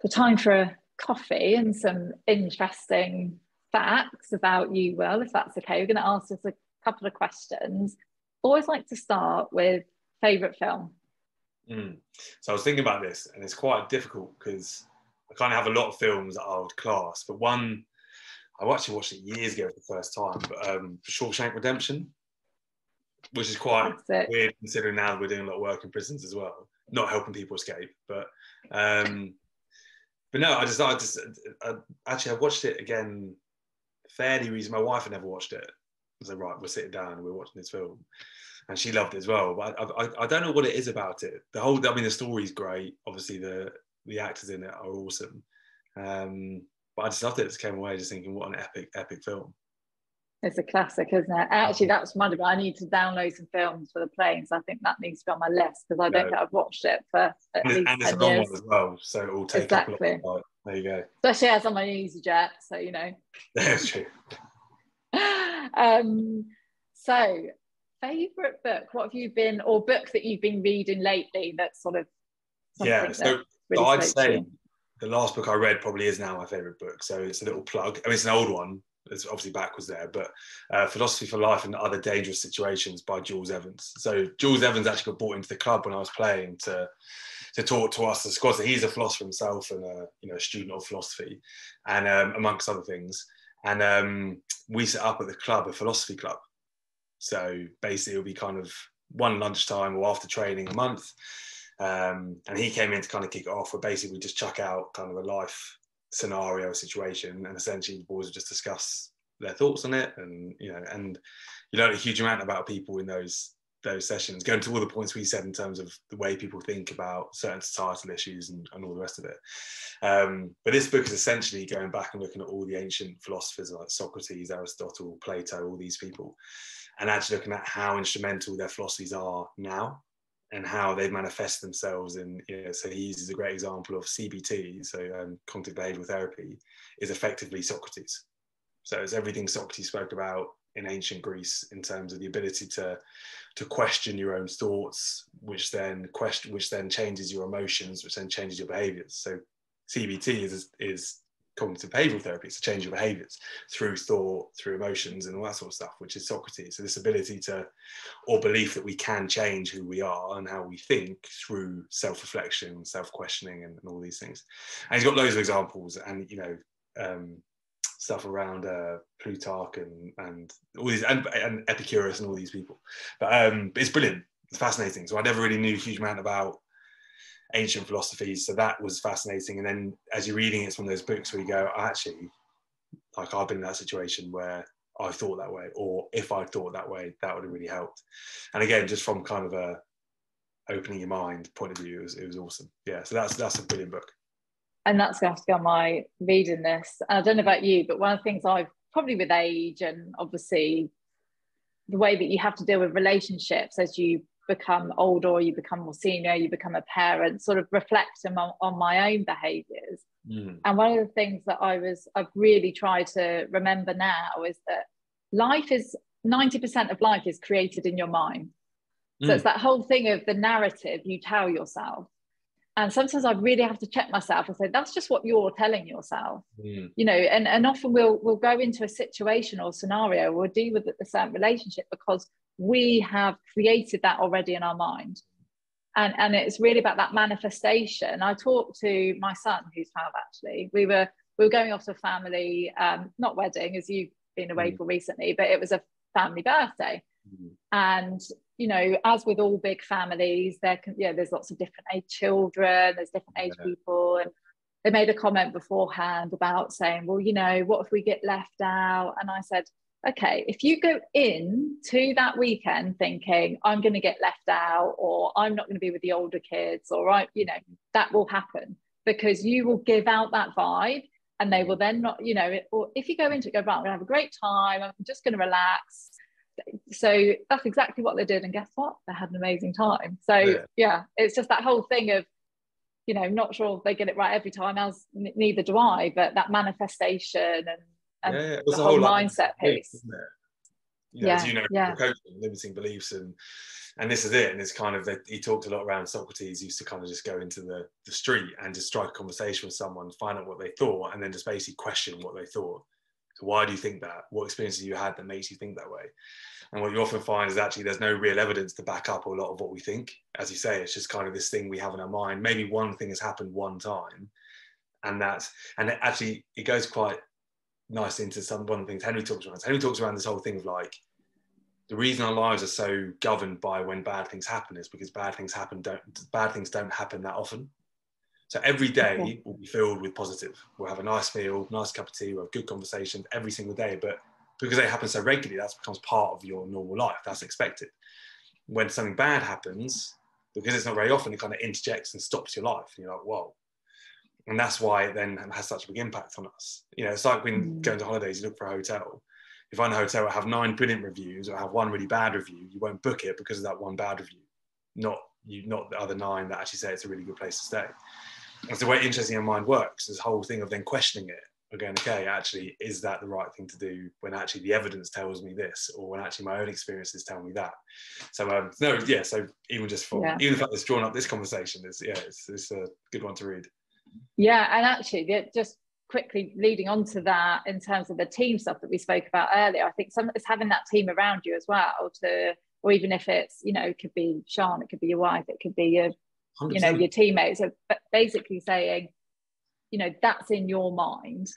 for time for a coffee and some interesting facts about you, Will, if that's okay. We're going to ask us a couple of questions. Always like to start with favourite film. So I was thinking about this, and it's quite difficult because I kind of have a lot of films that I would class, but one, I actually watched it years ago for the first time, but Shawshank Redemption, which is quite weird considering now that we're doing a lot of work in prisons as well, not helping people escape, but no, I watched it again fairly recently. My wife had never watched it. I said, right, we're sitting down and we're watching this film, and she loved it as well. But I don't know what it is about it. The story's great. Obviously, the actors in it are awesome. But I just loved it. Just came away just thinking, what an epic film. It's a classic, isn't it? Actually, that's one of it. I need to download some films for the plane, so I think that needs to be on my list because I don't think I've watched it for at least 10 years. And it's a long one as well, so it will take up a lot of time. There you go. Especially as I'm on EasyJet, so you know. That's true. So, favourite book? What have you been, or book that you've been reading lately that's sort of so really I'd say the last book I read probably is now my favourite book. So it's a little plug. I mean, it's an old one. It's obviously backwards there, but Philosophy for Life and Other Dangerous Situations by Jules Evans. So Jules Evans actually got brought into the club when I was playing to talk to us, the squad. So he's a philosopher himself and a student of philosophy, and amongst other things. And we set up at the club a philosophy club. So basically, it'll be kind of one lunchtime or after training a month. And he came in to kind of kick it off. Where basically we just chuck out kind of a life scenario situation, and essentially the boys would just discuss their thoughts on it, and you learn a huge amount about people in those sessions, going to all the points we said in terms of the way people think about certain societal issues and all the rest of it. But this book is essentially going back and looking at all the ancient philosophers like Socrates, Aristotle, Plato, all these people, and actually looking at how instrumental their philosophies are now and how they manifest themselves in, so he uses a great example of CBT, so cognitive behavioural therapy, is effectively Socrates. So it's everything Socrates spoke about in ancient Greece in terms of the ability to question your own thoughts, which then changes your emotions, which then changes your behaviours. So CBT is cognitive behavioural therapy. It's to change your behaviours through thought, through emotions and all that sort of stuff, which is Socrates. So this ability or belief that we can change who we are and how we think through self-reflection, self-questioning and all these things. And he's got loads of examples and, stuff around Plutarch and all these, and Epicurus and all these people. But it's brilliant. It's fascinating. So I never really knew a huge amount about ancient philosophies, so that was fascinating. And then as you're reading, it's one of those books where you go, actually, like I've been in that situation where I thought that way, or if I thought that way, that would have really helped. And again, just from kind of a opening your mind point of view, it was awesome. Yeah, so that's a brilliant book. And that's going to have to go on my reading list. I don't know about you, but one of the things I've probably with age and obviously the way that you have to deal with relationships as you become older or you become more senior, you become a parent, sort of reflecting on my own behaviours. And one of the things that I've really tried to remember now is that 90% of life is created in your mind. So it's that whole thing of the narrative you tell yourself. And sometimes I really have to check myself and say, that's just what you're telling yourself, and often we'll go into a situation or scenario, we'll deal with a certain relationship because we have created that already in our mind. And it's really about that manifestation. I talked to my son, who's 12 actually. We were going off to a family, not wedding, as you've been away for recently, but it was a family birthday. And as with all big families, there's lots of different age children, there's different age people, and they made a comment beforehand about saying, well, what if we get left out? And I said, okay, if you go into that weekend thinking I'm going to get left out, or I'm not going to be with the older kids, or that will happen because you will give out that vibe, and they will then not, or if you go into it, go, right, I'm going to have a great time, I'm just going to relax. So that's exactly what they did, and guess what? They had an amazing time. So yeah, it's just that whole thing of, not sure if they get it right every time, as neither do I, but that manifestation and the whole mindset piece, isn't it? As coaching, limiting beliefs and And this is it. And it's kind of, he talked a lot around Socrates used to kind of just go into the street and just strike a conversation with someone, find out what they thought, and then just basically question what they thought. So why do you think that? What experiences you had that makes you think that way? And what you often find is actually there's no real evidence to back up a lot of what we think. As you say, it's just kind of this thing we have in our mind. Maybe one thing has happened one time, and actually it goes quite nice into one of the things Henry talks around. Henry talks around this whole thing of like, the reason our lives are so governed by when bad things happen is because bad things don't happen that often. So every day will be filled with positive. We'll have a nice meal, nice cup of tea, we'll have good conversations every single day. But because they happen so regularly, that becomes part of your normal life. That's expected. When something bad happens, because it's not very often, it kind of interjects and stops your life. And you're like, whoa. And that's why it then has such a big impact on us. You know, it's like when going to holidays, you look for a hotel. If I find a hotel will have 9 brilliant reviews or have 1 really bad review, you won't book it because of that 1 bad review, not the other 9 that actually say it's a really good place to stay. That's the way interesting your mind works. This whole thing of then questioning it, again, okay, actually, is that the right thing to do when actually the evidence tells me this, or when actually my own experiences tell me that? So so even just even the fact that's drawn up this conversation is it's a good one to read. Yeah, and actually, just quickly leading on to that, in terms of the team stuff that we spoke about earlier, I think it's having that team around you as well, or even if it's, it could be Sean, it could be your wife, it could be your 100%. Your teammates. So basically saying, that's in your mind,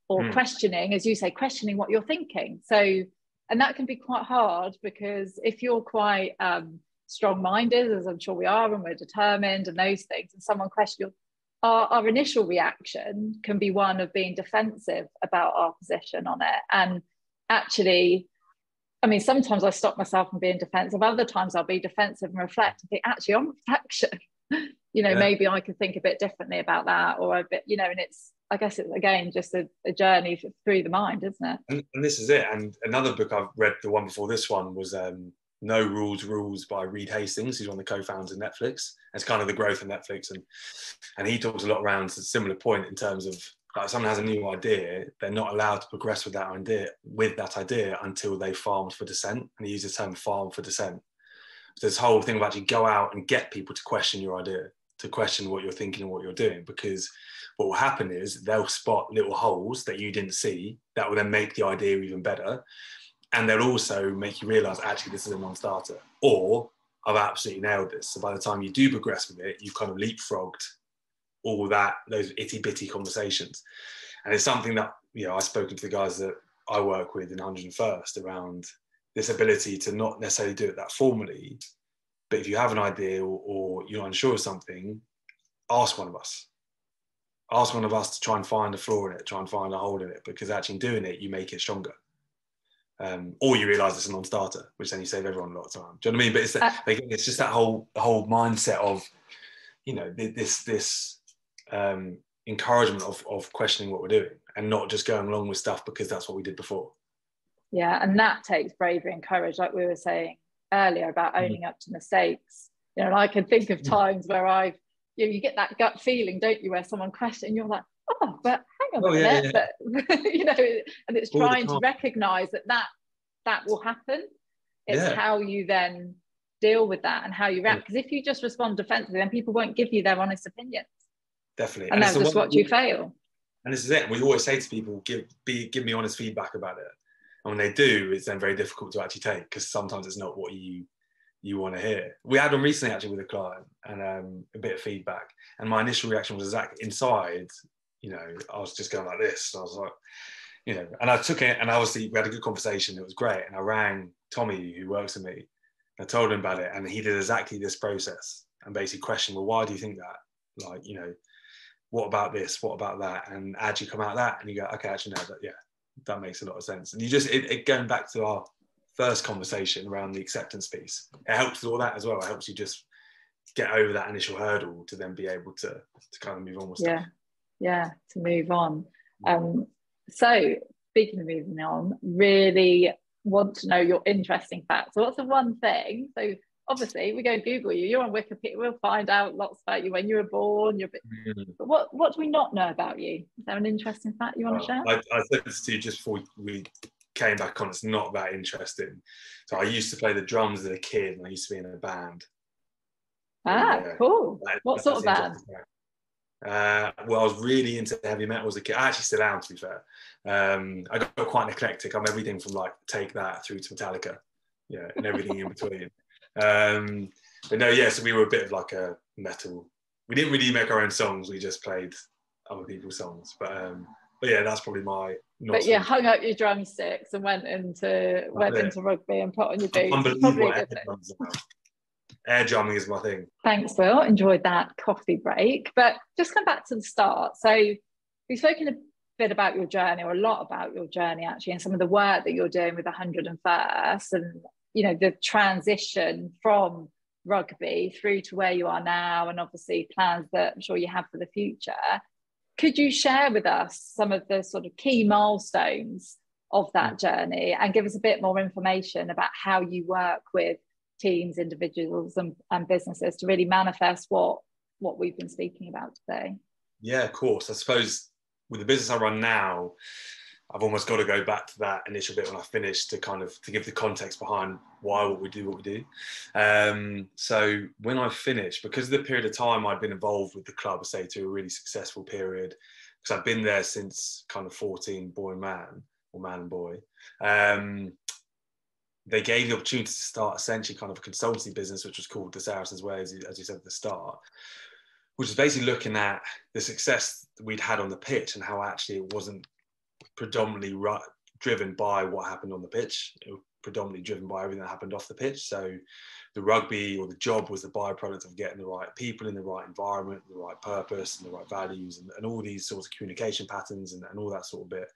or questioning, as you say, questioning what you're thinking. So, and that can be quite hard, because if you're quite strong-minded, as I'm sure we are, and we're determined and those things, and someone questions our initial reaction can be one of being defensive about our position on it. And actually, I mean, sometimes I stop myself from being defensive. Other times I'll be defensive and reflect and think, actually, on reflection, maybe I could think a bit differently about that, or a bit, and I guess it's, again, just a journey through the mind, isn't it? And this is it. And another book I've read, the one before this one, was No Rules by Reed Hastings, who's one of the co-founders of Netflix. It's kind of the growth of Netflix, and he talks a lot around a similar point in terms of, like, someone has a new idea, they're not allowed to progress with that idea until they farmed for dissent. And he uses the term farm for dissent. So this whole thing of actually go out and get people to question your idea, to question what you're thinking and what you're doing, because what will happen is they'll spot little holes that you didn't see that will then make the idea even better. And they'll also make you realize, actually, this is a non-starter, or I've absolutely nailed this. So by the time you do progress with it, you've kind of leapfrogged all those itty bitty conversations. And it's something that, I've spoken to the guys that I work with in 101st around this ability to not necessarily do it that formally, but if you have an idea or you're unsure of something, ask one of us. Ask one of us to try and find a flaw in it, try and find a hole in it, because actually in doing it, you make it stronger. Or you realise it's a non-starter, which then you save everyone a lot of time. Do you know what I mean? But it's just that whole mindset of, this encouragement of questioning what we're doing, and not just going along with stuff because that's what we did before. Yeah, and that takes bravery and courage, like we were saying earlier about owning up to mistakes. And I can think of times where you get that gut feeling, don't you, where someone questions and you're like, oh, but hang on a minute. Yeah. But, and it's trying to recognise that will happen. It's how you then deal with that and how you react. Because if you just respond defensively, then people won't give you their honest opinions. Definitely. And they'll just watch you fail. And this is it. We always say to people, give me honest feedback about it. And when they do, it's then very difficult to actually take, because sometimes it's not what you want to hear. We had one recently actually with a client, and a bit of feedback. And my initial reaction was exactly inside, I was just going like this. I was like, and I took it, and obviously we had a good conversation. It was great. And I rang Tommy, who works with me. I told him about it, and he did exactly this process and basically questioned, well, why do you think that? Like, what about this? What about that? And actually come out of that, and you go, okay, actually, no, that makes a lot of sense. And you just, going back to our first conversation around the acceptance piece, it helps with all that as well. It helps you just get over that initial hurdle to then be able to kind of move on with stuff. Yeah, to move on. So speaking of moving on, really want to know your interesting facts. So what's the one thing? So obviously we go Google you, you're on Wikipedia, we'll find out lots about you when you were born. But what do we not know about you? Is there an interesting fact you want to share? I said this to you just before we came back on, it's not that interesting. So I used to play the drums as a kid, and I used to be in a band. Cool. What sort of band? Well, I was really into heavy metal as a kid. I actually still am, to be fair. I got quite eclectic. I'm everything from like Take That through to Metallica, and everything in between. But no, so we were a bit of like a metal. We didn't really make our own songs. We just played other people's songs. But yeah, that's probably my. But you hung up your drumsticks and went into rugby and put on your boots. Unbelievable. Air drumming is my thing. Thanks, Will. Enjoyed that coffee break. But just come back to the start. So we've spoken a bit about your journey, or a lot about your journey actually, and some of the work that you're doing with 101st, and the transition from rugby through to where you are now, and obviously plans that I'm sure you have for the future. Could you share with us some of the sort of key milestones of that journey, and give us a bit more information about how you work with teams, individuals and businesses to really manifest what we've been speaking about today? Yeah, of course. I suppose with the business I run now, I've almost got to go back to that initial bit when I finished to give the context behind why what we do. So when I finished, because of the period of time I'd been involved with the club, say to a really successful period, because I've been there since kind of 14, boy and man, or man and boy. They gave the opportunity to start essentially kind of a consultancy business, which was called the Saracens Way, as you said at the start, which is basically looking at the success that we'd had on the pitch and how actually it wasn't predominantly driven by what happened on the pitch. It was predominantly driven by everything that happened off the pitch. So the rugby, or the job, was the byproduct of getting the right people in the right environment, the right purpose and the right values, and all these sorts of communication patterns and all that sort of bit.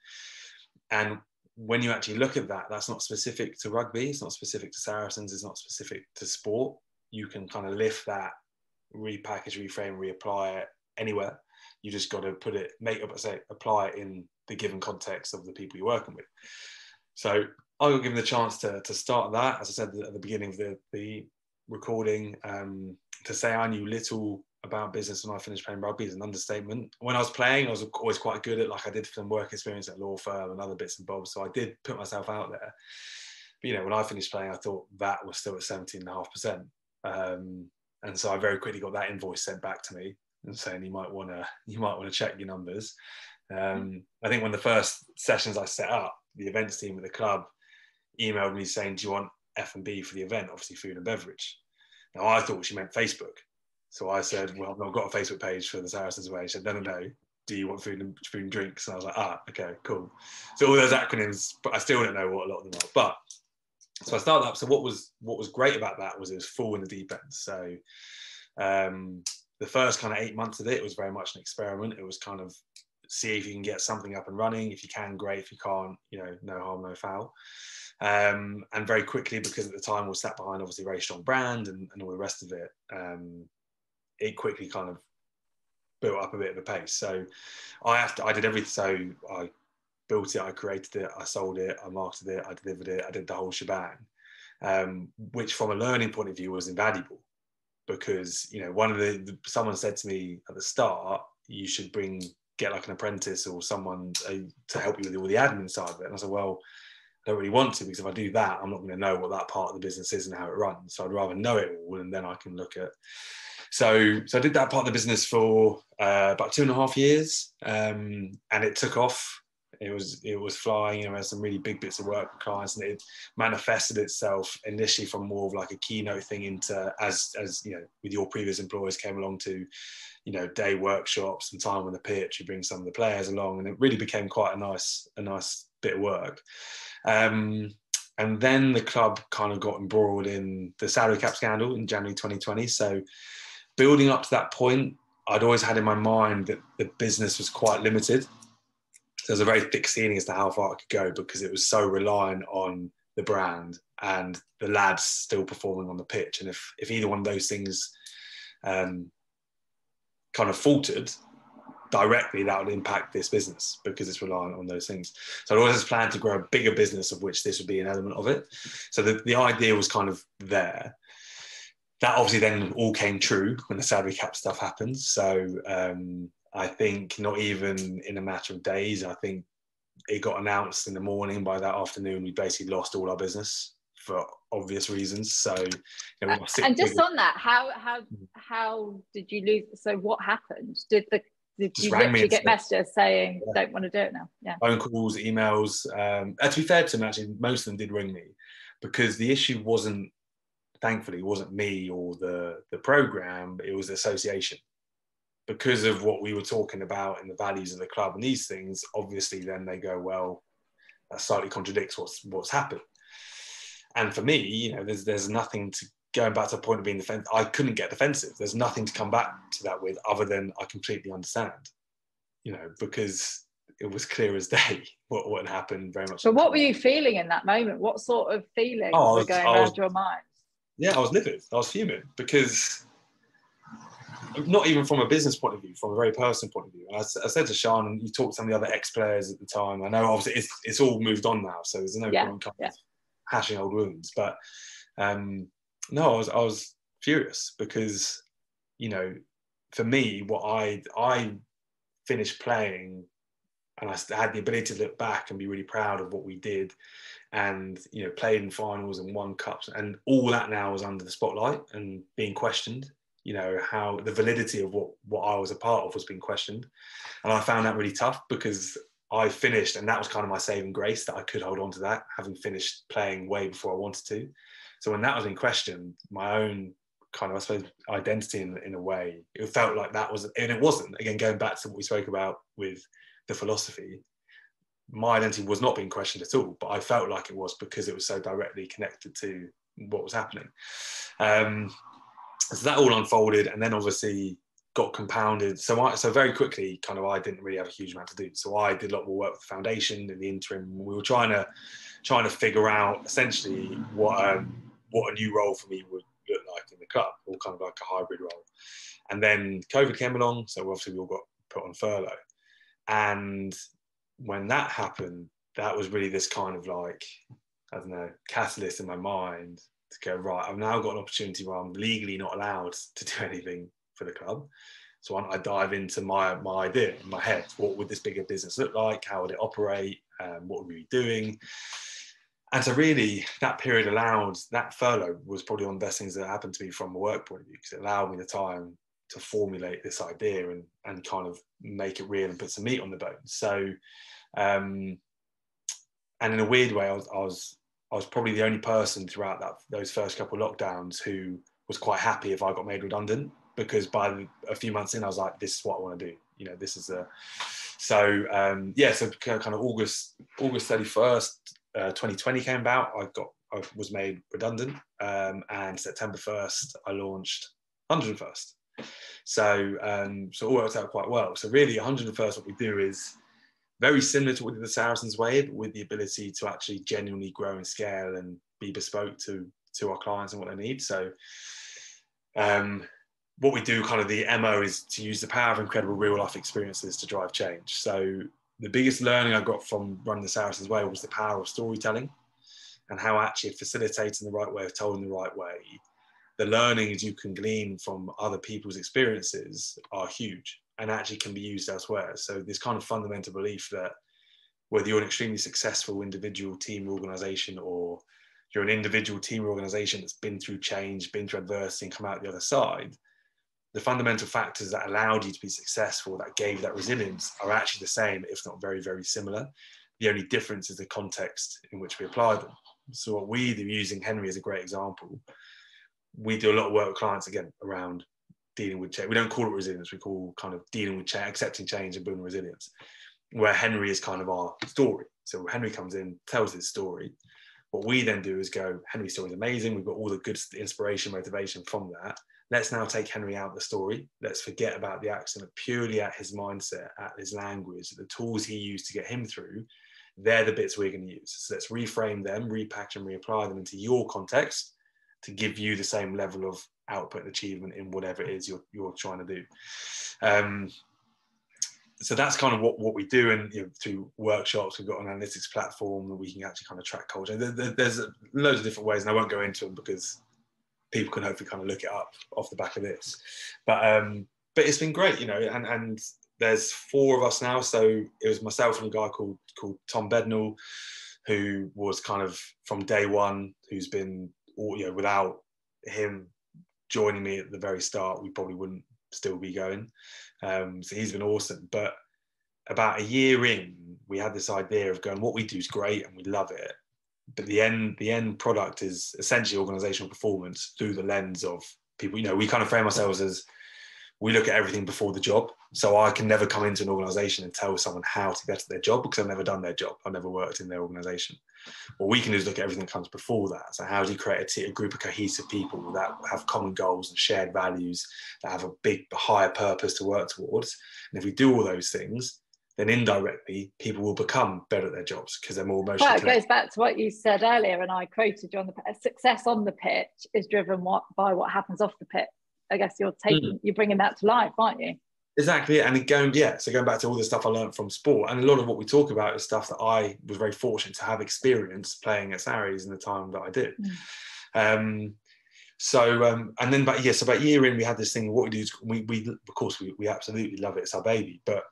And when you actually look at that, that's not specific to rugby, it's not specific to Saracens, it's not specific to sport. You can kind of lift that, repackage, reframe, reapply it anywhere. You just got to apply it in the given context of the people you're working with. So I got given the chance to start that, as I said at the beginning of the recording, to say I knew little about business when I finished playing rugby is an understatement. When I was playing, I was always quite good at, I did some work experience at a law firm and other bits and bobs, so I did put myself out there. But when I finished playing, I thought that was still at 17.5%. And so I very quickly got that invoice sent back to me and saying you might want to check your numbers. I think one of the first sessions I set up, the events team at the club emailed me saying, do you want F&B for the event? Obviously food and beverage. Now I thought she meant Facebook. So I said, well, I've not got a Facebook page for the Saracens Way. She said, no. Do you want food and drinks? And I was like, okay, cool. So all those acronyms, but I still don't know what a lot of them are. But so I started up. So what was great about that was it was full in the deep end. So the first kind of 8 months of it was very much an experiment. It was kind of see if you can get something up and running. If you can, great. If you can't, no harm, no foul. And very quickly, because at the time we sat behind obviously a very strong brand and all the rest of it, it quickly kind of built up a bit of a pace. So I did everything. So I built it, I created it, I sold it, I marketed it, I delivered it, I did the whole shebang, which from a learning point of view was invaluable, because someone said to me at the start, you should get like an apprentice or someone to help you with all the admin side of it. And I said, well, I don't really want to, because if I do that, I'm not going to know what that part of the business is and how it runs. So I'd rather know it all, and then I can look at. So I did that part of the business for about 2.5 years, and it took off. It was flying. I had some really big bits of work with clients, and it manifested itself initially from more of like a keynote thing into as with your previous employers came along to, day workshops and time on the pitch. You bring some of the players along, and it really became quite a nice bit of work. And then the club kind of got embroiled in the salary cap scandal in January 2020. So building up to that point, I'd always had in my mind that the business was quite limited. So there's a very thick ceiling as to how far it could go, because it was so reliant on the brand and the lads still performing on the pitch. And if either one of those things kind of faltered directly, that would impact this business, because it's reliant on those things. So I always planned to grow a bigger business, of which this would be an element of it. So the idea was kind of there. That obviously then all came true when the salary cap stuff happened. So I think not even in a matter of days, I think it got announced in the morning. By that afternoon, we basically lost all our business for obvious reasons. So, you know, and just on that, how did you lose? So what happened? Did you literally get messages saying don't want to do it now? Yeah. Phone calls, emails. To be fair to them, actually, most of them did ring me, because the issue wasn't, thankfully, it wasn't me or the program. It was the association, because of what we were talking about and the values of the club and these things. Obviously, then they go, well, that slightly contradicts what's happened. And for me, you know, there's nothing to, going back to the point of being defensive, I couldn't get defensive. There's nothing to come back to that with other than I completely understand, you know, because it was clear as day what had happened very much. But what were you feeling in that moment? What sort of feelings were going around your mind? Yeah, I was livid. I was fuming, because not even from a business point of view, from a very personal point of view. And I said to Sean, and you talked to some of the other ex-players at the time, I know obviously it's all moved on now, so there's no point kind of hashing old wounds. But no, I was furious, because, you know, for me, what I finished playing, and I had the ability to look back and be really proud of what we did, and, you know, played in finals and won cups, and all that now was under the spotlight and being questioned. You know, how the validity of what I was a part of was being questioned. And I found that really tough, because I finished, and that was kind of my saving grace, that I could hold on to that, having finished playing way before I wanted to. So when that was in question, my own kind of, I suppose, identity in a way, it felt like that was, and it wasn't, again, going back to what we spoke about with the philosophy, my identity was not being questioned at all, but I felt like it was, because it was so directly connected to what was happening. So that all unfolded, and then obviously got compounded. So very quickly, kind of, I didn't really have a huge amount to do. So I did a lot more work with the foundation in the interim. We were trying to figure out essentially what a new role for me would look like in the club, or kind of like a hybrid role. And then COVID came along, so obviously we all got put on furlough. And when that happened, that was really this kind of like, I don't know, catalyst in my mind to go, right, I've now got an opportunity where I'm legally not allowed to do anything for the club. So I dive into my idea in my head. What would this bigger business look like? How would it operate? What would we be doing? And so really, that period allowed, that furlough was probably one of the best things that happened to me from a work point of view, because it allowed me the time to formulate this idea and kind of make it real and put some meat on the bone. So, and in a weird way, I was probably the only person throughout those first couple of lockdowns who was quite happy if I got made redundant, because by a few months in, I was like, this is what I want to do. You know, this is so kind of August 31st, 2020 came about. I was made redundant, and September 1st, I launched 101st. So it all worked out quite well. So really, 101st, what we do is very similar to what we did the Saracens way, but with the ability to actually genuinely grow and scale and be bespoke to our clients and what they need. So what we do, kind of the MO, is to use the power of incredible real life experiences to drive change. So the biggest learning I got from running the Saracens way was the power of storytelling, and how actually facilitating the right way of telling the right way. The learnings you can glean from other people's experiences are huge and actually can be used elsewhere. So this kind of fundamental belief that whether you're an extremely successful individual team organization, or you're an individual team organization that's been through change, been through adversity, and come out the other side, the fundamental factors that allowed you to be successful, that gave that resilience, are actually the same, if not very, very similar. The only difference is the context in which we apply them. So what we do, using Henry as a great example, we do a lot of work with clients, again, around dealing with change. We don't call it resilience, we call kind of dealing with change, accepting change and building resilience, where Henry is kind of our story. So Henry comes in, tells his story. What we then do is go, Henry's story is amazing. We've got all the good inspiration, motivation from that. Let's now take Henry out of the story. Let's forget about the accident, purely at his mindset, at his language, the tools he used to get him through. They're the bits we're going to use. So let's reframe them, repackage and reapply them into your context to give you the same level of output and achievement in whatever it is you're trying to do. So that's kind of what we do. And through workshops, we've got an analytics platform that we can actually kind of track culture. There's loads of different ways, and I won't go into them because people can hopefully kind of look it up off the back of this. But it's been great, and there's 4 of us now. So it was myself and a guy called Tom Bednall, who was kind of from day one, who's been, without him joining me at the very start, we probably wouldn't still be going. So he's been awesome. But about a year in, we had this idea of going, what we do is great and we love it, but the end product is essentially organizational performance through the lens of people. We kind of frame ourselves as, we look at everything before the job. So I can never come into an organization and tell someone how to get to their job, because I've never done their job. I've never worked in their organization. What we can do is look at everything that comes before that. So how do you create a group of cohesive people that have common goals and shared values, that have a higher purpose to work towards? And if we do all those things, then indirectly people will become better at their jobs because they're more emotionally Well, it goes back to what you said earlier, and I quoted you on success on the pitch is driven by what happens off the pitch. I guess you're bringing that to life, aren't you? Exactly. And going back to all the stuff I learned from sport, and a lot of what we talk about is stuff that I was very fortunate to have experience playing at Saracens in the time that I did. So about a year in, we had this thing. What we do is of course we absolutely love it. It's our baby. But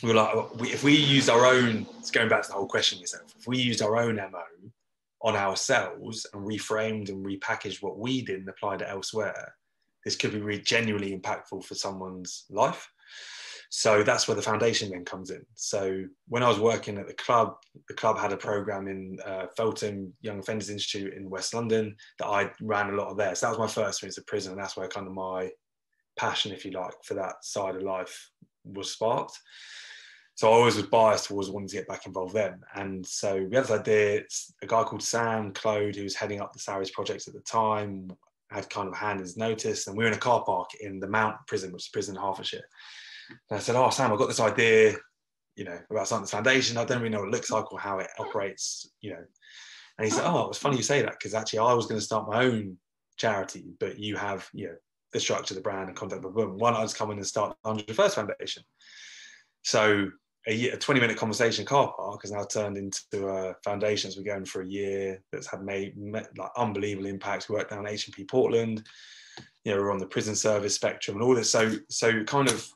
we were like, if we used our own, it's going back to the whole question yourself, if we used our own MO on ourselves and reframed and repackaged what we did and applied it elsewhere, this could be really genuinely impactful for someone's life. So that's where the foundation then comes in. So when I was working at the club had a program in Feltham Young Offenders Institute in West London that I ran a lot of there. So that was my first experience at prison, and that's where kind of my passion, if you like, for that side of life was sparked. So I always was biased towards wanting to get back involved then. And so we had this idea. A guy called Sam Clode, who was heading up the Saracens projects at the time, had kind of handed his notice, and we were in a car park in the Mount prison, which is a prison in Hertfordshire. And I said, "Oh, Sam, I've got this idea, about starting this foundation. I don't really know what it looks like or how it operates, And he said, "Oh, it's funny you say that, because actually I was going to start my own charity, but you have, the structure, the brand and contact, why don't I just come in and start the 101st Foundation?" So a 20-minute conversation car park has now turned into a foundation as we're going for a year that's had made like unbelievable impacts. We worked down H&P Portland, we're on the prison service spectrum and all this. So kind of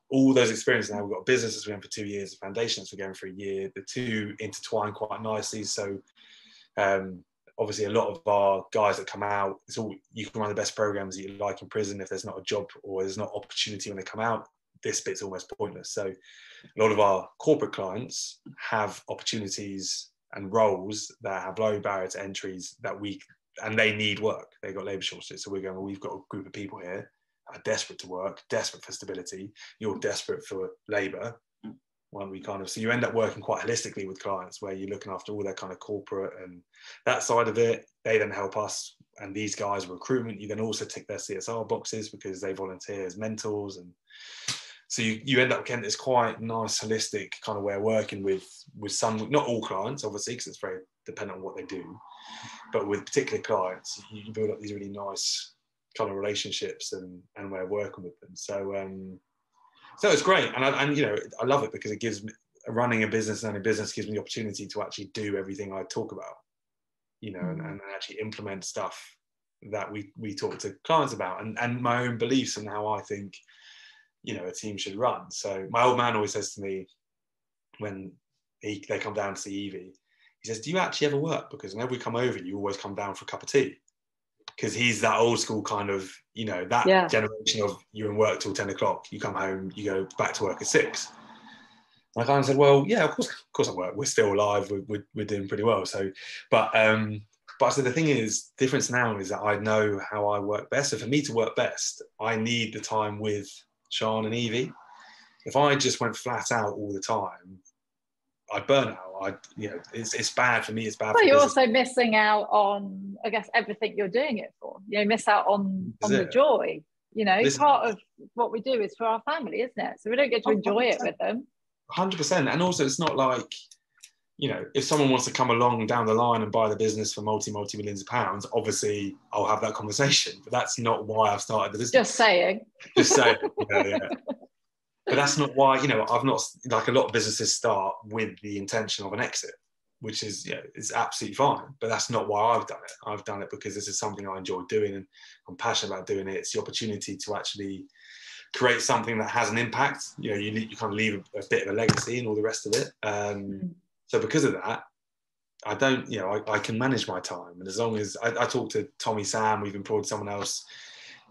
all those experiences. Now we've got a business that's been going for 2 years, a foundation that's been going for a year. The two intertwine quite nicely. So obviously a lot of our guys that come out, it's all, you can run the best programs that you like in prison. If there's not a job or there's not opportunity when they come out, this bit's almost pointless. So a lot of our corporate clients have opportunities and roles that have low barrier to entries and they need work. They've got labour shortages. So we're going, well, we've got a group of people here that are desperate to work, desperate for stability. You're desperate for labour. Well, so you end up working quite holistically with clients where you're looking after all their kind of corporate and that side of it. They then help us, and these guys recruitment. You then also tick their CSR boxes because they volunteer as mentors, and so you end up getting this quite nice holistic kind of way of working with some, not all clients obviously, because it's very dependent on what they do, but with particular clients you build up these really nice kind of relationships and way of working with them. So it's great, and I love it because it gives me, running a business and owning a business gives me the opportunity to actually do everything I talk about, and actually implement stuff that we talk to clients about, and my own beliefs and how I think a team should run. So my old man always says to me when they come down to see Evie, he says, "Do you actually ever work? Because whenever we come over, you always come down for a cup of tea." Because he's that old school kind of, generation of you're in work till 10 o'clock, you come home, you go back to work at 6. And I kind of said, well, yeah, of course I work. We're still alive. We're doing pretty well. So, but I said, the thing is, difference now is that I know how I work best. So for me to work best, I need the time with Sean and Evie. If I just went flat out all the time, I'd burn out. It's bad for me. It's bad. Well, for you're business. also missing out on, I guess, everything you're doing it for. Miss out on the joy. Part of what we do is for our family, isn't it? So we don't get to enjoy 100%. it with them. 100%. And also, it's not like, if someone wants to come along down the line and buy the business for multi-millions of pounds, obviously I'll have that conversation. But that's not why I've started the business. Just saying. Yeah. But that's not why, I've not, like a lot of businesses start with the intention of an exit, which is, it's absolutely fine. But that's not why I've done it. I've done it because this is something I enjoy doing and I'm passionate about doing it. It's the opportunity to actually create something that has an impact. You know, you kind of leave a bit of a legacy and all the rest of it. So because of that, I don't, you know, I can manage my time. And as long as I talked to Tommy Sam, we've employed someone else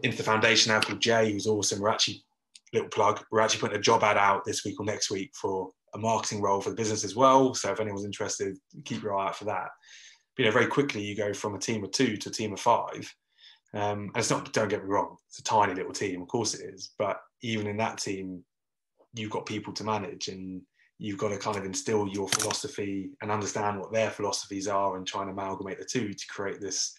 into the foundation now called Jay, who's awesome. We're actually, little plug, we're actually putting a job ad out this week or next week for a marketing role for the business as well. So if anyone's interested, keep your eye out for that. But, you know, very quickly you go from a team of 2 to a team of 5. And it's not, don't get me wrong, it's a tiny little team, of course it is. But even in that team, you've got people to manage, and you've got to kind of instill your philosophy and understand what their philosophies are, and try and amalgamate the two to create this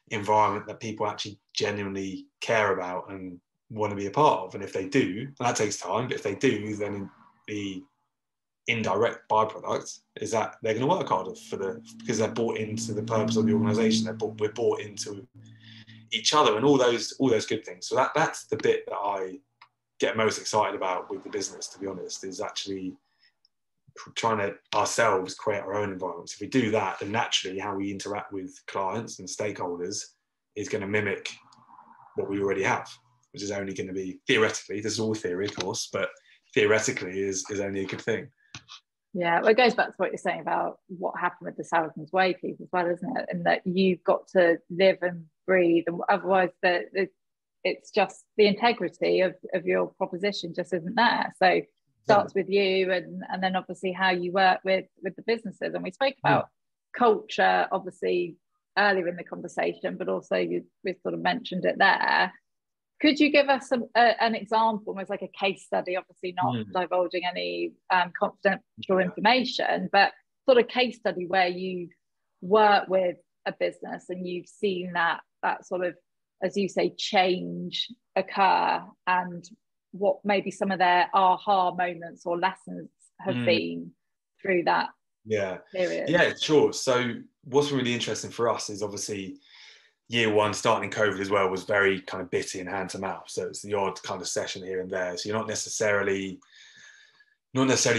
environment that people actually genuinely care about and want to be a part of. And if they do, and that takes time, but if they do, then the indirect byproduct is that they're going to work harder because they're bought into the purpose of the organisation. We're bought into each other and all those good things. So that's the bit that I get most excited about with the business, to be honest, is actually trying to ourselves create our own environments. If we do that, then naturally how we interact with clients and stakeholders is going to mimic what we already have, which is only going to be, theoretically, this is all theory of course, but theoretically is only a good thing. Yeah, well, it goes back to what you're saying about what happened with the Saracens way piece as well, isn't it? And that you've got to live and breathe, and otherwise it's just the integrity of your proposition just isn't there. So it starts with you, and then obviously how you work with the businesses. And we spoke about culture obviously earlier in the conversation, but also we sort of mentioned it there. Could you give us an example, almost like a case study, obviously not divulging any confidential information, but sort of case study where you've worked with a business and you've seen that sort of, as you say, change occur, and what maybe some of their aha moments or lessons have been through that period? Yeah, sure. So what's really interesting for us is obviously year one, starting in COVID as well, was very kind of bitty and hand to mouth. So it's the odd kind of session here and there. So you're not necessarily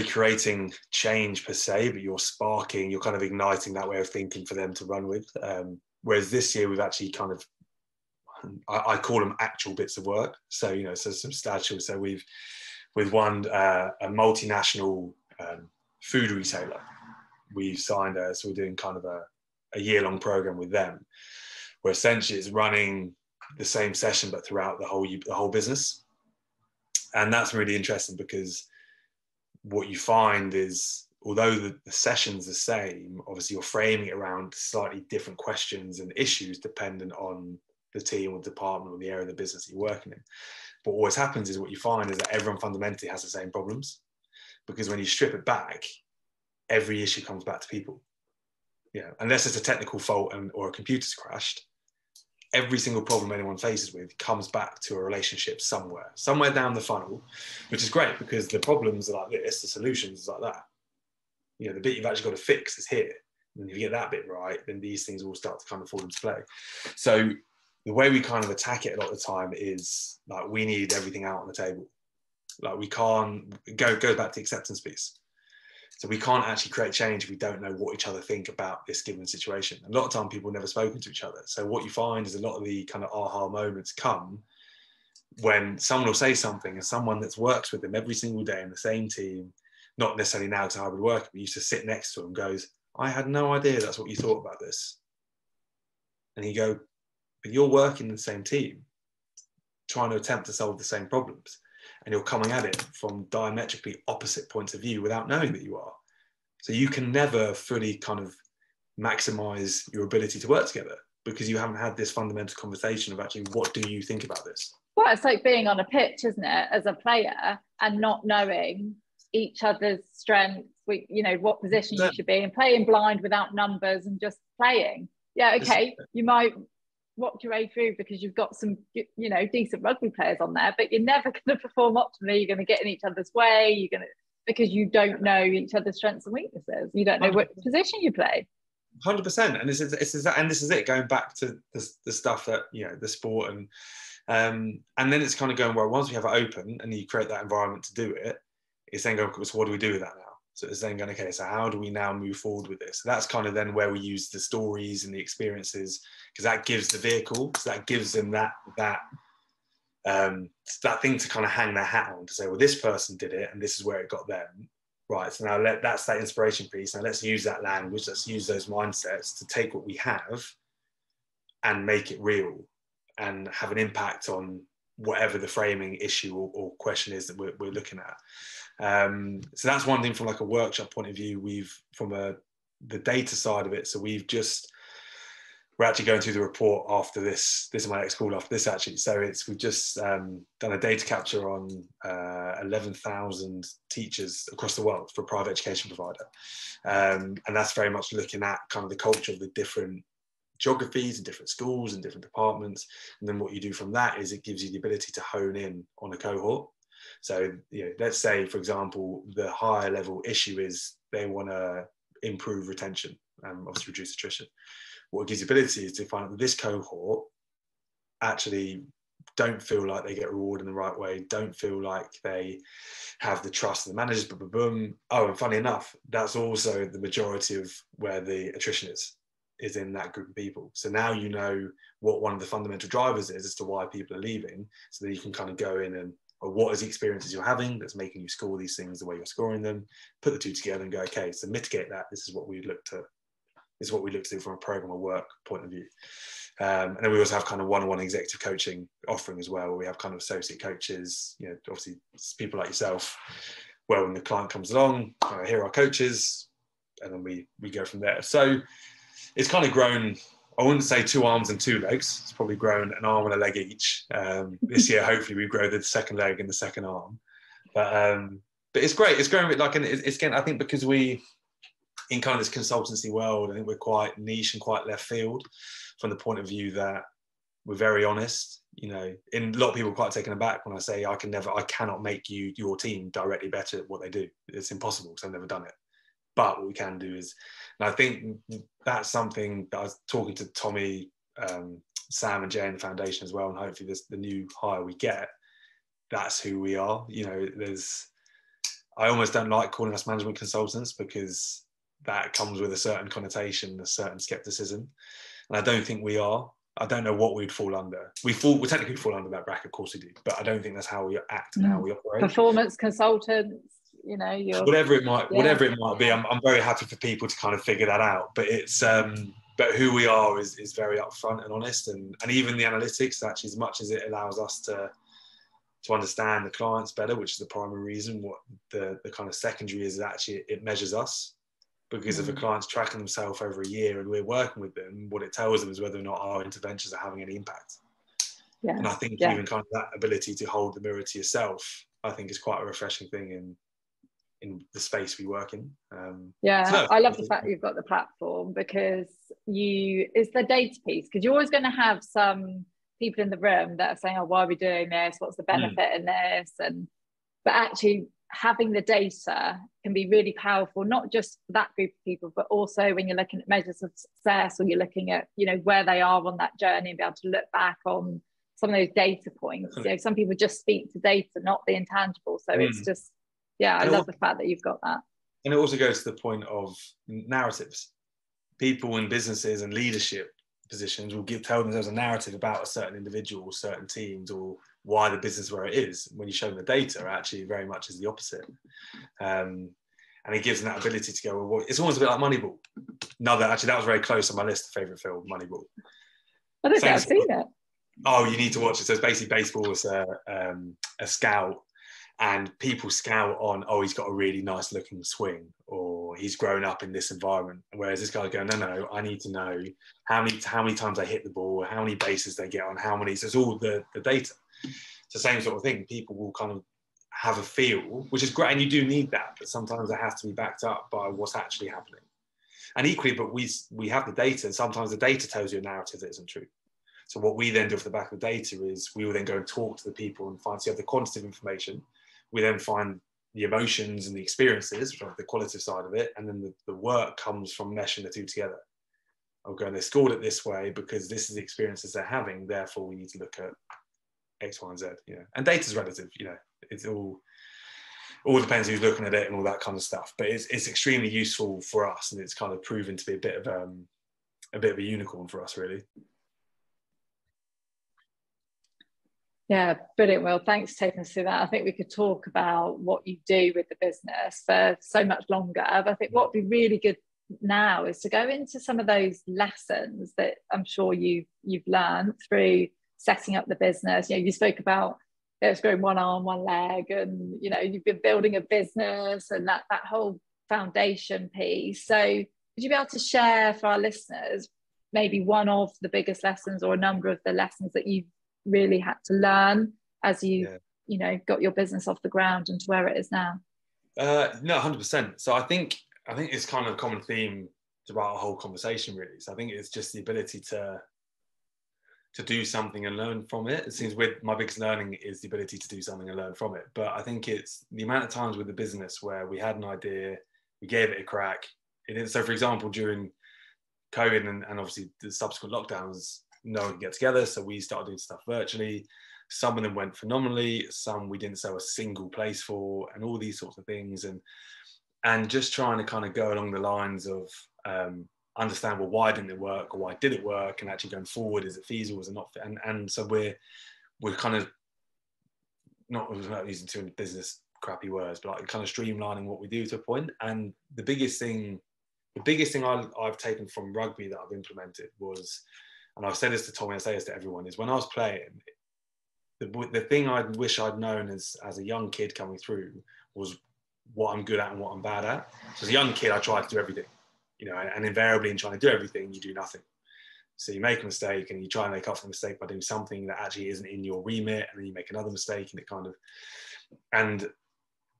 creating change per se, but you're kind of igniting that way of thinking for them to run with. Whereas this year we've actually kind of, I call them actual bits of work. So, you know, so substantial. So with one, a multinational food retailer, we've signed so we're doing kind of a year-long program with them, where essentially it's running the same session but throughout the whole business. And that's really interesting, because what you find is, although the session's the same, obviously you're framing it around slightly different questions and issues dependent on the team or department or the area of the business that you're working in. But what always happens is, what you find is that everyone fundamentally has the same problems, because when you strip it back, every issue comes back to people. Yeah, unless it's a technical fault or a computer's crashed, every single problem anyone faces with comes back to a relationship somewhere down the funnel, which is great, because the problems are like this, the solutions are like that. You know, the bit you've actually got to fix is here. And if you get that bit right, then these things all start to kind of fall into play. So the way we kind of attack it a lot of the time is like, we need everything out on the table. Like, we can't go back to the acceptance piece. So we can't actually create change if we don't know what each other think about this given situation. A lot of time people have never spoken to each other. So what you find is a lot of the kind of aha moments come when someone will say something, and someone that's worked with them every single day in the same team, not necessarily now to hybrid work, but used to sit next to them, goes, I had no idea that's what you thought about this. And you go, but you're working in the same team, trying to attempt to solve the same problems. And you're coming at it from diametrically opposite points of view without knowing that you are. So you can never fully kind of maximize your ability to work together, because you haven't had this fundamental conversation of actually, what do you think about this? Well, it's like being on a pitch, isn't it, as a player, and not knowing each other's strengths, you know, what position you should be, and playing blind without numbers and just playing. Yeah, okay, you might watch your way through because you've got some, you know, decent rugby players on there, but you're never going to perform optimally. You're going to get in each other's way. Because you don't know each other's strengths and weaknesses. You don't know 100%. What position you play. 100%. And this is it. Going back to the stuff that, you know, the sport and then it's kind of going, well, once we have it open and you create that environment to do it, it's then going, so what do we do with that now? So it's then going, okay, so how do we now move forward with this? So that's kind of then where we use the stories and the experiences, because that gives the vehicle, so that gives them that It's that thing to kind of hang their hat on, to say, well, this person did it and this is where it got them. Right, so now that's that inspiration piece. Now let's use that language, let's use those mindsets to take what we have and make it real and have an impact on whatever the framing issue or question is that we're looking at. So that's one thing from like a workshop point of view. From the data side of it, so we're actually going through the report after this. This is my next call after this, actually. So we've just done a data capture on 11,000 teachers across the world for a private education provider. And that's very much looking at kind of the culture of the different geographies and different schools and different departments. And then what you do from that is it gives you the ability to hone in on a cohort. So, let's say, for example, the higher level issue is they want to improve retention, obviously reduce attrition. What it gives you ability is to find out that this cohort actually don't feel like they get rewarded in the right way, don't feel like they have the trust of the managers, Oh, and funny enough, that's also the majority of where the attrition is in that group of people. So now you know what one of the fundamental drivers is as to why people are leaving, so that you can kind of go in and, or what is the experiences you're having that's making you score these things the way you're scoring them, put the two together and go, okay, so mitigate that. This is what we look to do from a program of work point of view. And then we also have kind of one-on-one executive coaching offering as well, where we have kind of associate coaches, obviously people like yourself, where when the client comes along, here are our coaches, and then we go from there. So it's kind of grown, I wouldn't say 2 arms and 2 legs. It's probably grown an arm and a leg each. This year, hopefully we grow the second leg and the second arm. But it's great. It's growing like, and it's again, I think because in kind of this consultancy world, I think we're quite niche and quite left field from the point of view that we're very honest. And a lot of people are quite taken aback when I say I cannot make your team directly better at what they do. It's impossible because I've never done it. But what we can do is, and I think that's something that I was talking to Tommy, Sam and Jay in the foundation as well, and hopefully the new hire we get, that's who we are. I almost don't like calling us management consultants because that comes with a certain connotation, a certain skepticism. And I don't think we are. I don't know what we'd fall under. We technically fall under that bracket, of course we do, but I don't think that's how we act and how we operate. Performance consultants, whatever it might be. I'm very happy for people to kind of figure that out. But it's but who we are is very upfront and honest, and even the analytics, actually, as much as it allows us to understand the clients better, which is the primary reason. What the kind of secondary is actually it measures us. Because if a client's tracking themselves over a year and we're working with them, what it tells them is whether or not our interventions are having any impact. Yeah. And I think even kind of that ability to hold the mirror to yourself, I think is quite a refreshing thing in the space we work in. I love the fact you've got the platform, because it's the data piece, because you're always going to have some people in the room that are saying, oh, why are we doing this? What's the benefit in this? But actually, having the data can be really powerful, not just for that group of people, but also when you're looking at measures of success, or you're looking at, where they are on that journey, and be able to look back on some of those data points. Some people just speak to data, not the intangible. So it's just, I love the fact that you've got that. And it also goes to the point of narratives. People in businesses and leadership positions will tell themselves a narrative about a certain individual, certain teams, or why the business where it is. When you show them the data, actually very much is the opposite. And it gives them that ability to go, well, it's almost a bit like Moneyball. That was very close on my list of favourite film, Moneyball. I don't think I've seen it. Oh, you need to watch it. So it's basically baseball as a scout, and people scout on, oh, he's got a really nice looking swing, or he's grown up in this environment. Whereas this guy's going, no, I need to know how many times they hit the ball, how many bases they get on, so it's all the data. It's the same sort of thing. People will kind of have a feel, which is great, and you do need that, but sometimes it has to be backed up by what's actually happening. And equally, but we have the data, and sometimes the data tells you a narrative that isn't true. So what we then do off the back of the data is we will then go and talk to the people and find, so you have the quantitative information. We then find the emotions and the experiences, which are the qualitative side of it, and then the work comes from meshing the two together. Okay, they scored it this way because this is the experiences they're having, therefore we need to look at X, Y, and Z. And data's relative, it's all depends who's looking at it and all that kind of stuff. But it's extremely useful for us, and it's kind of proven to be a bit of a unicorn for us, really. Yeah, brilliant. Well, thanks for taking us through that. I think we could talk about what you do with the business for so much longer. But I think what would be really good now is to go into some of those lessons that I'm sure you've learned through setting up the business. You know, you spoke about it's growing one arm, one leg, and you know, you've been building a business and that whole foundation piece. So would you be able to share for our listeners maybe one of the biggest lessons or a number of the lessons that you've really had to learn as you got your business off the ground and to where it is now? No, 100%. So I think it's kind of a common theme throughout our whole conversation, really. So I think it's just the ability to do something and learn from it. It seems with my biggest learning is the ability to do something and learn from it. But I think it's the amount of times with the business where we had an idea, we gave it a crack. So for example, during COVID and obviously the subsequent lockdowns, no one could get together. So we started doing stuff virtually. Some of them went phenomenally. Some we didn't sell a single place for, and all these sorts of things. And just trying to kind of go along the lines of understand, well, why didn't it work, or why did it work, and actually going forward, is it feasible, is it not? And so we're kind of not using too business crappy words, but like kind of streamlining what we do to a point. And the biggest thing I've taken from rugby that I've implemented was, and I've said this to Tommy, I say this to everyone, is when I was playing, the thing I wish I'd known as a young kid coming through was what I'm good at and what I'm bad at. So as a young kid, I tried to do everything, and invariably in trying to do everything, you do nothing. So you make a mistake and you try and make up for the mistake by doing something that actually isn't in your remit, and then you make another mistake, and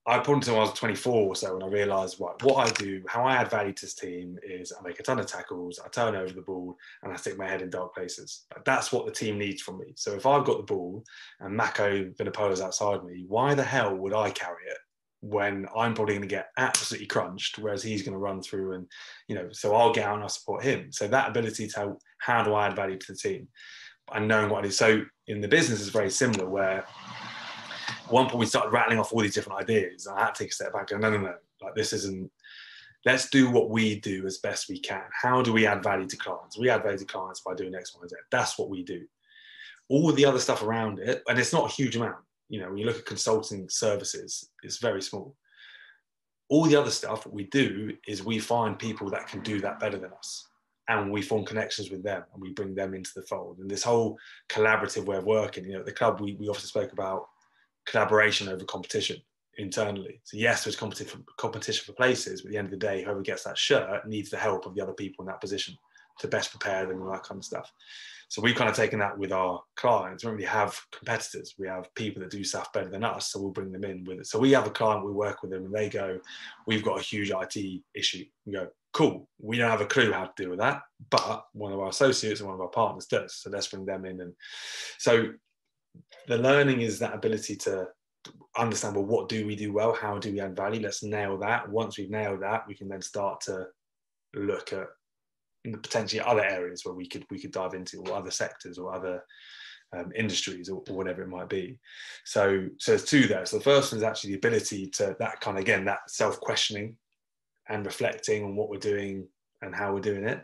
I put until I was 24 or so when I realised, right, what I do, how I add value to this team is I make a ton of tackles, I turn over the ball, and I stick my head in dark places. That's what the team needs from me. So if I've got the ball and Mako Vinipola's outside me, why the hell would I carry it when I'm probably going to get absolutely crunched, whereas he's going to run through and, so I'll get out and I'll support him. So that ability to how do I add value to the team and knowing what I do. So in the business is very similar, where at one point we started rattling off all these different ideas, and I had to take a step back and go, no, like this isn't, let's do what we do as best we can. How do we add value to clients? We add value to clients by doing X, Y, and Z. That's what we do. All the other stuff around it, and it's not a huge amount, when you look at consulting services, it's very small. All the other stuff we do is we find people that can do that better than us, and we form connections with them and we bring them into the fold. And this whole collaborative way of working, at the club, we often spoke about collaboration over competition internally. So yes, there's competition for places, but at the end of the day, whoever gets that shirt needs the help of the other people in that position to best prepare them and all that kind of stuff. So we've kind of taken that with our clients. We don't really have competitors. We have people that do stuff better than us, so we'll bring them in with it. So we have a client, we work with them, and they go, we've got a huge IT issue. We go, cool, we don't have a clue how to deal with that, but one of our associates and one of our partners does. So let's bring them in. And so the learning is that ability to understand, well, what do we do well? How do we add value? Let's nail that. Once we've nailed that, we can then start to look at potentially other areas where we could dive into, or other sectors or other industries or whatever it might be. So there's two there. So the first one is actually the ability to that kind of, again, that self-questioning and reflecting on what we're doing and how we're doing it.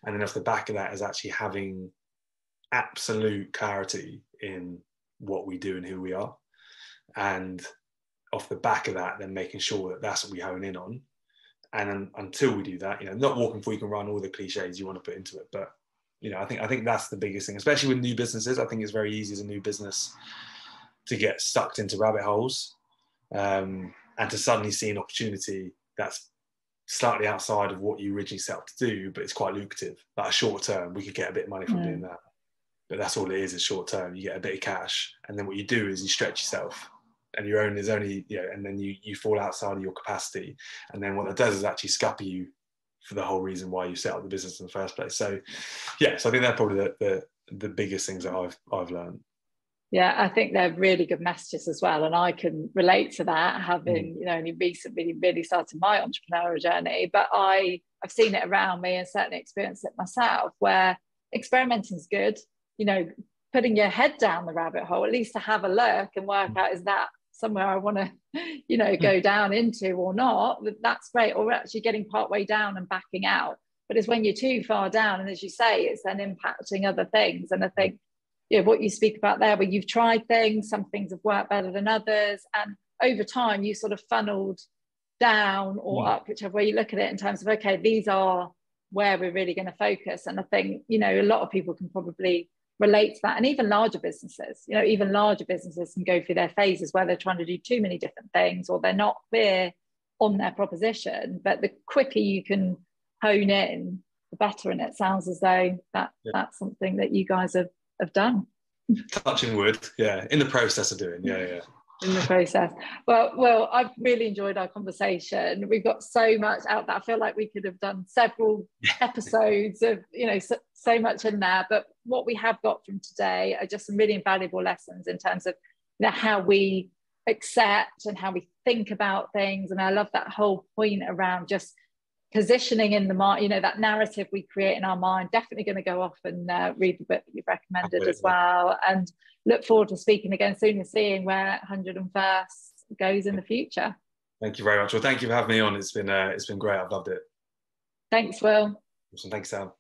And then off the back of that is actually having absolute clarity in what we do and who we are. And off the back of that, then making sure that that's what we hone in on. And until we do that, not walking before you can run, all the cliches you want to put into it. But, I think that's the biggest thing, especially with new businesses. I think it's very easy as a new business to get sucked into rabbit holes and to suddenly see an opportunity that's slightly outside of what you originally set up to do, but it's quite lucrative. Like a short term, we could get a bit of money from doing that. But that's all it is short term. You get a bit of cash, and then what you do is you stretch yourself, and your own is only, and then you fall outside of your capacity. And then what that does is actually scupper you for the whole reason why you set up the business in the first place. So, I think they're probably the biggest things that I've learned. Yeah, I think they're really good messages as well. And I can relate to that, having, only recently really started my entrepreneurial journey. But I've seen it around me and certainly experienced it myself, where experimenting is good. Putting your head down the rabbit hole, at least to have a look and work out, is that somewhere I want to, go down into or not? That's great. Or actually getting partway down and backing out. But it's when you're too far down, and as you say, it's then impacting other things. And I think what you speak about there, where you've tried things, some things have worked better than others, and over time you sort of funneled down or up, whichever way you look at it, in terms of, okay, these are where we're really going to focus. And I think, a lot of people can probably relate to that. And even larger businesses, can go through their phases where they're trying to do too many different things, or they're not clear on their proposition. But the quicker you can hone in, the better. And it sounds as though that's something that you guys have done. Touching wood, in the process of doing, in the process. Well, I've really enjoyed our conversation. We've got so much out there. I feel like we could have done several episodes of, so much in there. But what we have got from today are just some really invaluable lessons in terms of how we accept and how we think about things. And I love that whole point around just positioning in the mind, that narrative we create in our mind. Definitely going to go off and read the book that you've recommended as well, and look forward to speaking again soon and seeing where 101st goes in the future. Thank you very much. Well, thank you for having me on. It's been great. I've loved it. Thanks, Will. Awesome. Thanks, Sam.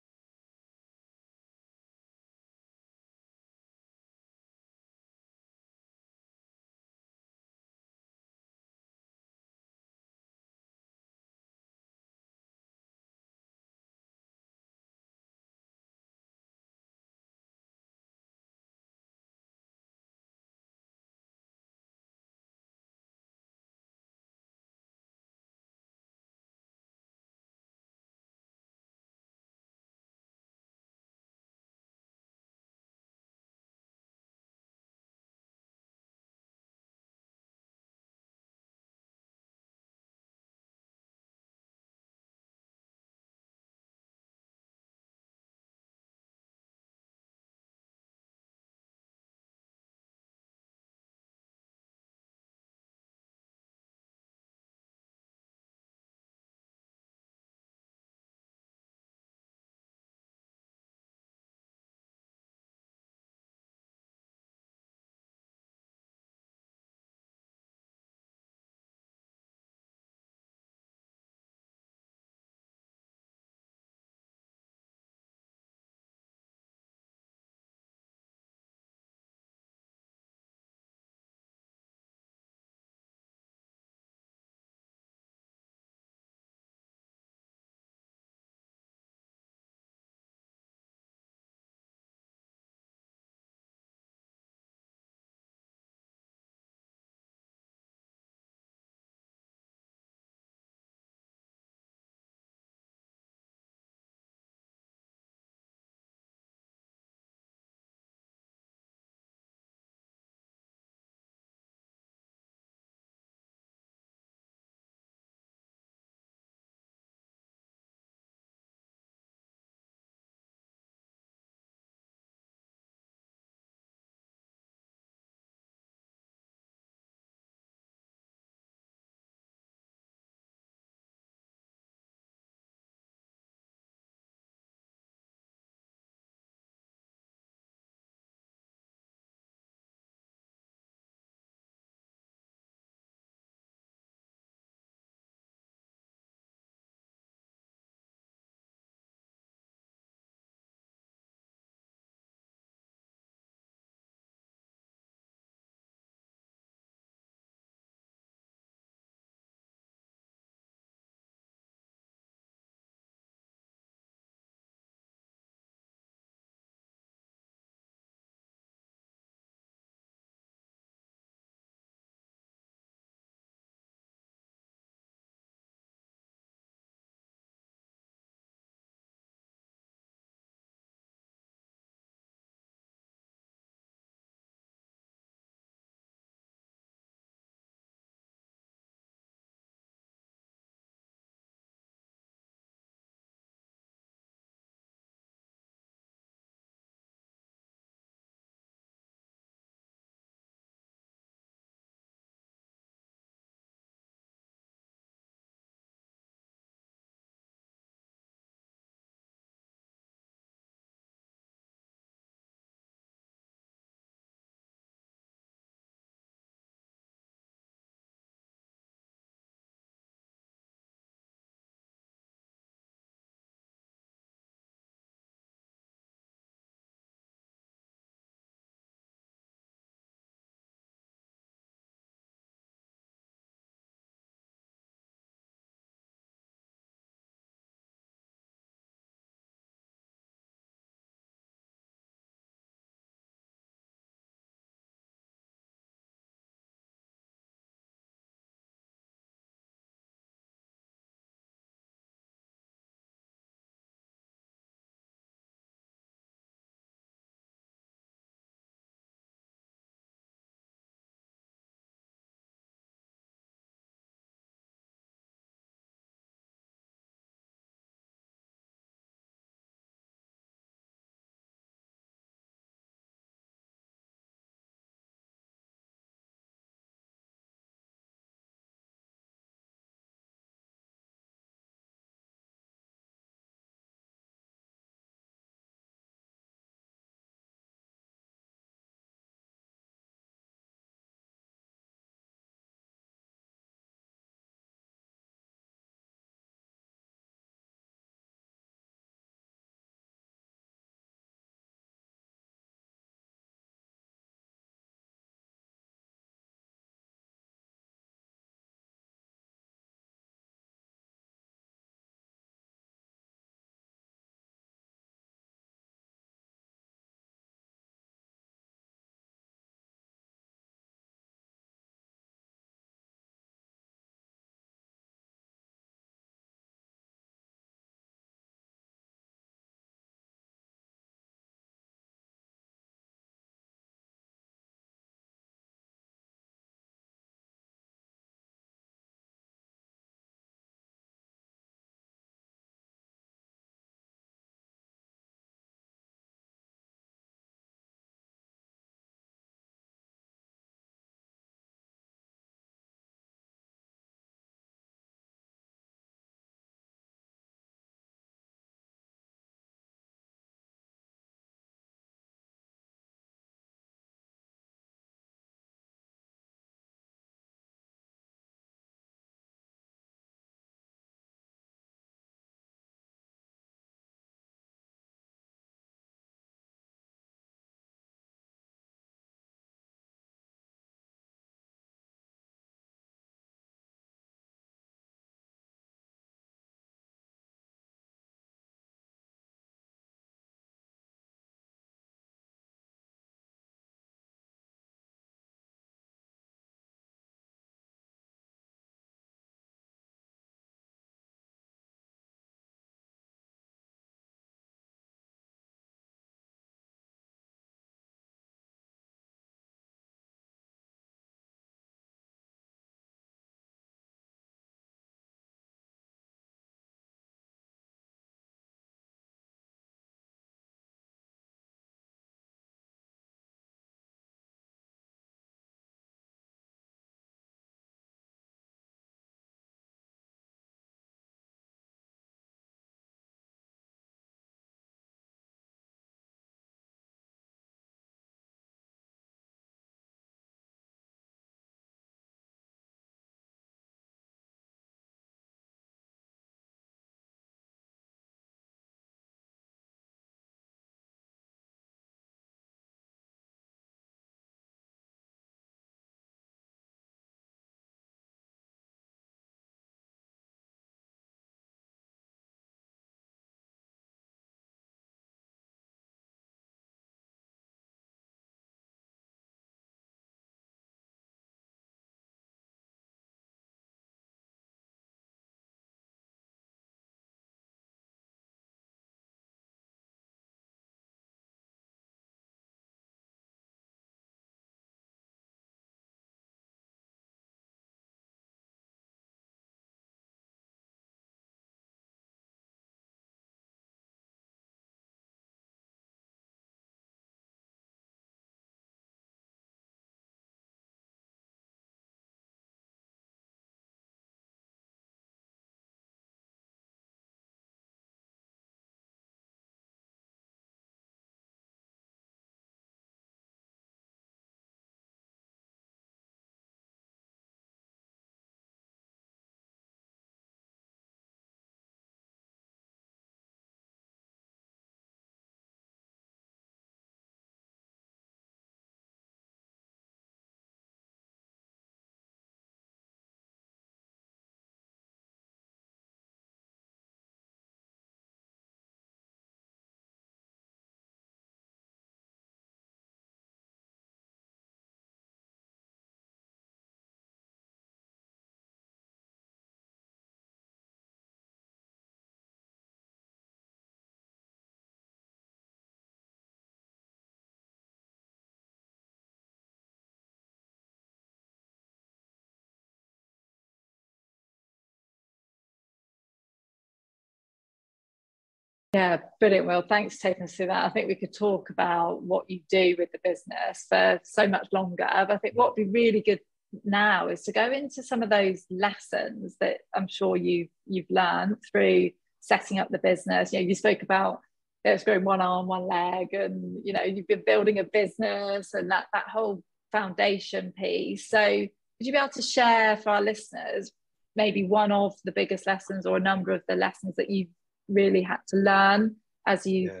Yeah, brilliant. Well, thanks for taking us through that. I think we could talk about what you do with the business for so much longer. But I think what would be really good now is to go into some of those lessons that I'm sure you've learned through setting up the business. You spoke about it's growing one arm, one leg, and you've been building a business and that whole foundation piece. So would you be able to share for our listeners maybe one of the biggest lessons or a number of the lessons that you've really had to learn as you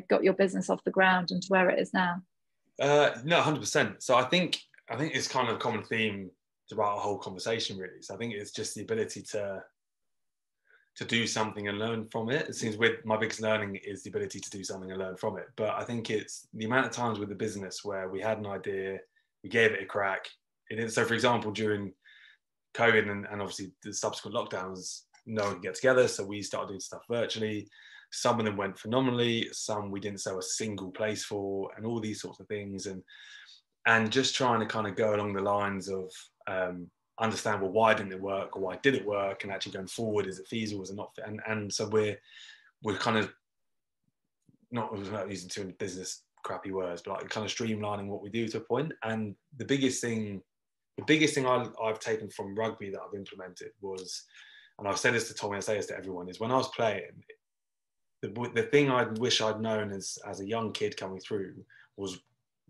got your business off the ground and to where it is now? No, 100%. So I think it's kind of a common theme throughout our whole conversation, really. So I think it's just the ability to do something and learn from it. It seems with my biggest learning is the ability to do something and learn from it. But I think it's the amount of times with the business where we had an idea, we gave it a crack. So for example, during COVID and obviously the subsequent lockdowns, no one could get together, so we started doing stuff virtually. Some of them went phenomenally, some we didn't sell a single place for, and all these sorts of things, and just trying to kind of go along the lines of understand, well, why didn't it work, or why did it work, and actually going forward, is it feasible, is it not? And so we're kind of not using too many business crappy words, but like kind of streamlining what we do to a point. And the biggest thing I've taken from rugby that I've implemented was, and I've said this to Tommy, I say this to everyone, is when I was playing, the thing I wish I'd known as a young kid coming through was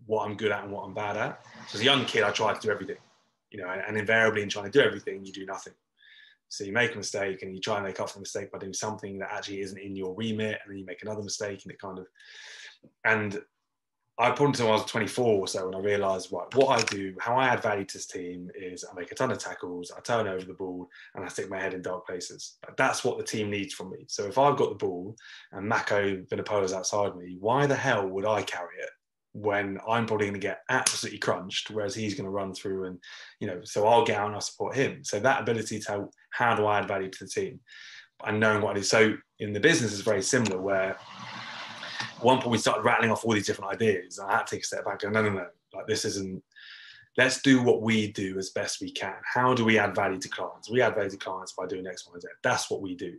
what I'm good at and what I'm bad at. So as a young kid, I tried to do everything, and invariably in trying to do everything, you do nothing. So you make a mistake and you try and make up for the mistake by doing something that actually isn't in your remit, and then you make another mistake, and I put until I was 24 or so when I realised, right, what I do, how I add value to this team is I make a ton of tackles, I turn over the ball, and I stick my head in dark places. That's what the team needs from me. So if I've got the ball and Mako Vinopola's outside me, why the hell would I carry it when I'm probably going to get absolutely crunched, whereas he's going to run through and, so I'll get out and I'll support him. So that ability to how do I add value to the team and knowing what I do. So in the business is very similar, where at one point we started rattling off all these different ideas, and I had to take a step back and go, no, like this isn't, let's do what we do as best we can. How do we add value to clients? We add value to clients by doing X, Y, and Z. That's what we do.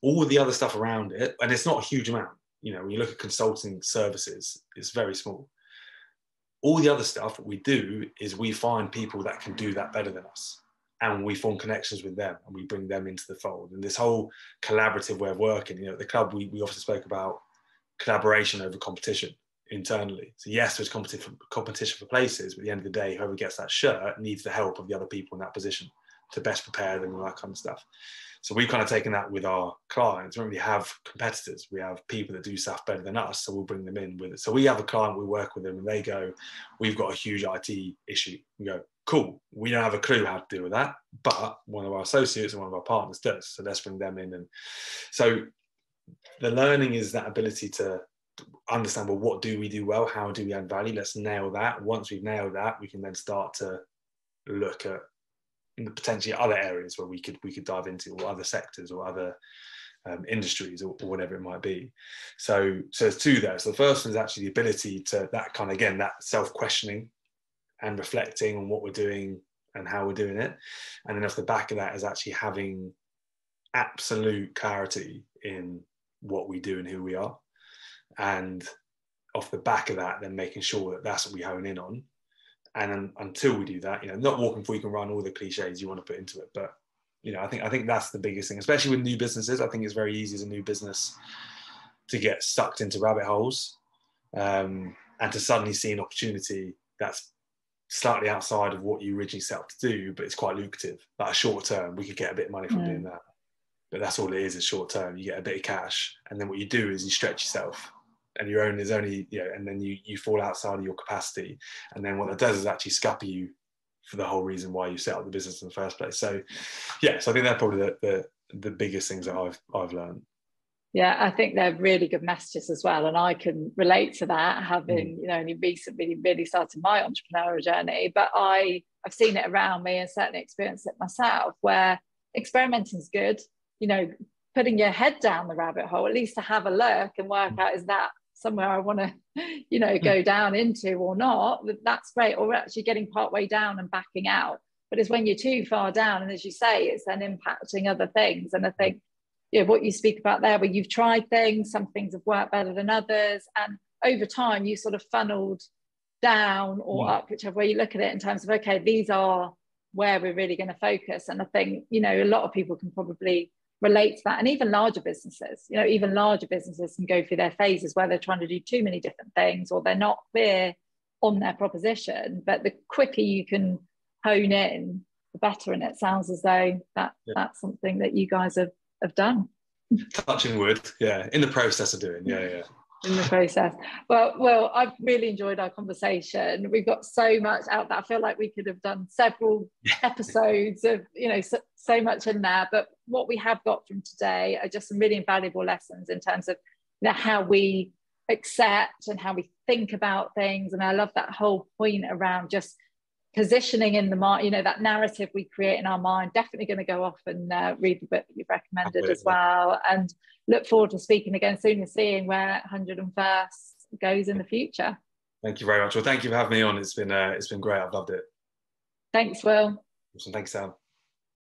All the other stuff around it, and it's not a huge amount, when you look at consulting services, it's very small. All the other stuff that we do is we find people that can do that better than us, and we form connections with them and we bring them into the fold. And this whole collaborative way of working, at the club, we often spoke about collaboration over competition internally. So yes, there's competition for places, but at the end of the day, whoever gets that shirt needs the help of the other people in that position to best prepare them and all that kind of stuff. So we've kind of taken that with our clients. We don't really have competitors. We have people that do stuff better than us, so we'll bring them in with it. So we have a client, we work with them, and they go, we've got a huge IT issue. We go, cool, we don't have a clue how to deal with that, but one of our associates and one of our partners does. So let's bring them in. And so the learning is that ability to understand, well, what do we do well? How do we add value? Let's nail that. Once we've nailed that, we can then start to look at potentially other areas where we could dive into, or other sectors or other industries or whatever it might be. So there's two there. So the first one is actually the ability to that kind of, again, that self-questioning and reflecting on what we're doing and how we're doing it. And then off the back of that is actually having absolute clarity in what we do and who we are. And off the back of that, then making sure that that's what we hone in on. And until we do that, not walking before you can run, all the cliches you want to put into it. But, I think that's the biggest thing, especially with new businesses. I think it's very easy as a new business to get sucked into rabbit holes and to suddenly see an opportunity that's slightly outside of what you originally set up to do, but it's quite lucrative. Like a short term, we could get a bit of money from doing that. But that's all it is short term. You get a bit of cash, and then what you do is you stretch yourself, and your own is only, and then you fall outside of your capacity. And then what that does is actually scupper you for the whole reason why you set up the business in the first place. So, I think they're probably the biggest things that I've learned. Yeah, I think they're really good messages as well. And I can relate to that, having, only recently really started my entrepreneurial journey. But I've seen it around me and certainly experienced it myself, where experimenting is good. Putting your head down the rabbit hole, at least to have a look and work out, is that somewhere I want to, go down into or not? That's great. Or actually getting partway down and backing out. But it's when you're too far down, and as you say, it's then impacting other things. And I think what you speak about there, where you've tried things, some things have worked better than others, and over time you sort of funneled down or up, whichever way you look at it, in terms of, okay, these are where we're really going to focus. And I think, you know, a lot of people can probably relate to that. And even larger businesses, you know, even larger businesses can go through their phases where they're trying to do too many different things, or they're not clear on their proposition. But the quicker you can hone in, the better. And it sounds as though that's something that you guys have done. Touching wood, in the process of doing, in the process. Well, I've really enjoyed our conversation. We've got so much out there. I feel like we could have done several episodes of, you know, so much in there. But what we have got from today are just some really invaluable lessons in terms of, you know, how we accept and how we think about things. And I love that whole point around just positioning in the mind, you know, that narrative we create in our mind. Definitely going to go off and read the book that you've recommended as well, and look forward to speaking again soon and seeing where 101st goes in the future. Thank you very much. Well, thank you for having me on. It's been great. I've loved it. Thanks, Will. Awesome. Thanks, Sam.